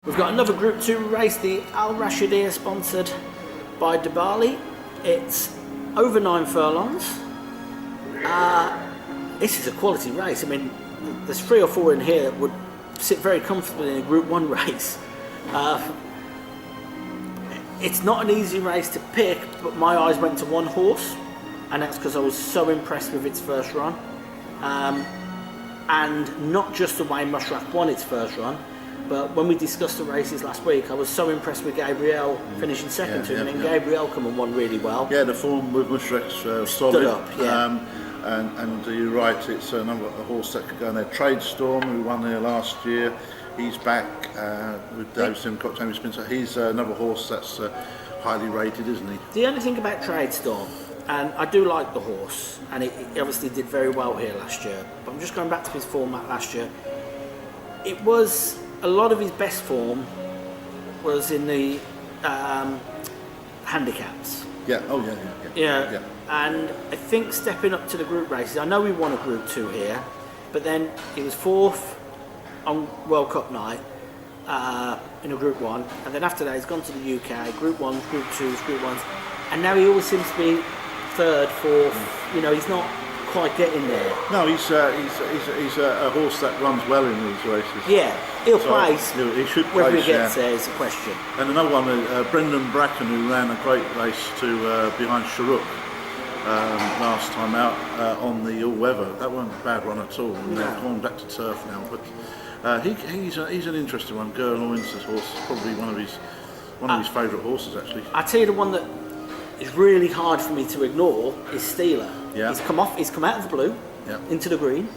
We've got another Group 2 race, the Al Rashidiyah, sponsored by Dibali. It's over 9 furlongs. This is a quality race. I mean, there's 3 or 4 in here that would sit very comfortably in a Group 1 race. It's not an easy race to pick, but my eyes went to one horse, and that's because I was so impressed with its first run. And not just the way Mushrak won its first run, but when we discussed the races last week, I was so impressed with Gabriel finishing second to him, and then Gabriel come and won really well. Yeah, the form with Mushrak's solid. Stood up, yeah. And you're right, it's a horse that could go in there. Trade Storm, who won there last year, he's back with Dave Simcox, Jamie Spencer. He's another horse that's highly rated, isn't he? The only thing about Trade Storm, and I do like the horse, and he obviously did very well here last year, but I'm just going back to his format last year. It was, a lot of his best form was in the handicaps. Yeah, Yeah. And I think stepping up to the group races, I know we won a Group 2 here, but then he was 4th on World Cup night in a Group 1, and then after that he's gone to the UK, Group 1s, Group 2s, Group 1s, and now he always seems to be 3rd, 4th, you know, he's not quite getting there. No, he's a horse that runs well in these races. Yeah, he'll place. He should place. Whether he gets there is a question. And another one, Brendan Bracken, who ran a great race behind Sharuk last time out on the all-weather. That wasn't a bad run at all. No. They've gone back to turf now, but he's an interesting one. Gurloin's horse, probably one of his favourite horses actually. I tell you, the one that is really hard for me to ignore is Steeler. Yeah. He's come out of the blue into the green.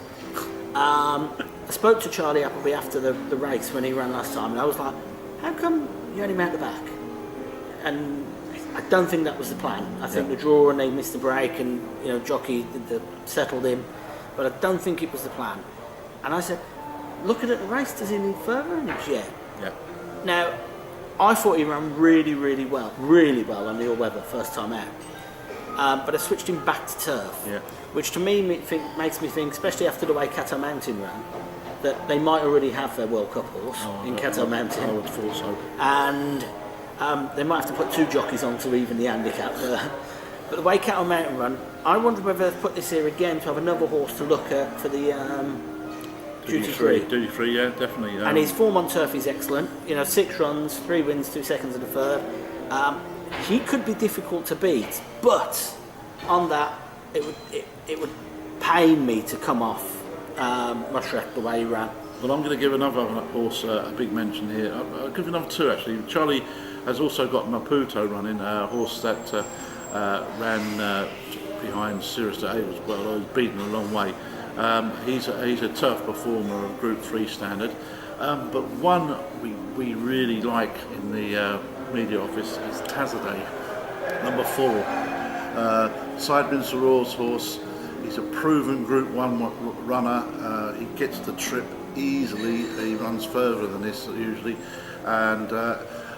I spoke to Charlie Appleby after the race when he ran last time, and I was like, how come you only mount the back? And I don't think that was the plan. I think the draw, and they missed the break, and you know, jockey settled him, but I don't think it was the plan. And I said, looking at the race, does he need further? And he was, yeah. Now, I thought he ran really well on the all-weather first time out. But I switched him back to turf, which to me makes me think, especially after the way Cato Mountain ran, that they might already have their World Cup horse in Cato Mountain. I would have thought so. And they might have to put 2 jockeys on to even the handicap. But the way Cato Mountain run, I wonder whether they've put this here again to have another horse to look at for the Duty Free. Duty Free, yeah, definitely. And his form on turf is excellent. You know, 6 runs, 3 wins, 2 seconds and a third. He could be difficult to beat, but on that, it would pain me to come off Mushrak the way he ran. Well, I'm going to give another horse a big mention here. I'll give another 2 actually. Charlie has also got Maputo running, a horse that ran behind Sirius de Havil's well. He's beaten a long way. He's a tough performer of Group 3 standard, but one we really like in the media office is Tazaday, number 4. Sideman Sarour's horse. He's a proven Group 1 runner. He gets the trip easily. He runs further than this usually, and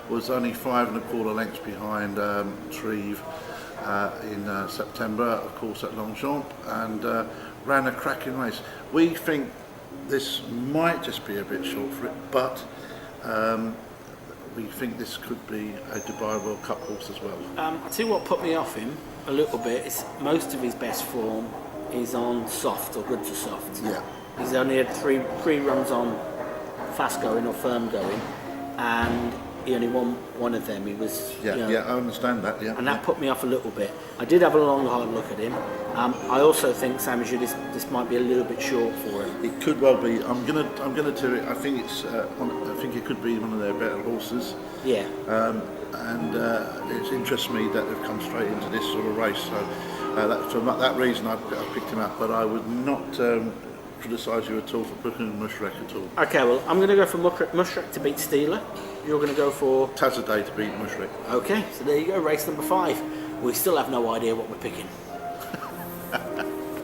was only 5 1/4 lengths behind Treve in September, of course, at Longchamp, and ran a cracking race. We think this might just be a bit short for it, but we think this could be a Dubai World Cup horse as well. I tell you what put me off him a little bit is most of his best form is on soft or good to soft. Yeah. He's only had three runs on fast going or firm going, and he only won one of them. He was I understand that. Yeah, and that put me off a little bit. I did have a long hard look at him. I also think, Sam, as you, this might be a little bit short for him. It could well be. I'm gonna do it. I think it's. I think it could be one of their better horses. Yeah. And it interests me that they've come straight into this sort of race. So for that reason, I picked him up. But I would not criticise you at all for picking Mushrak at all. Okay, well, I'm going to go for Mushrak to beat Steeler. You're going to go for Tazaday to beat Mushrak. Okay, so there you go, race number 5. We still have no idea what we're picking.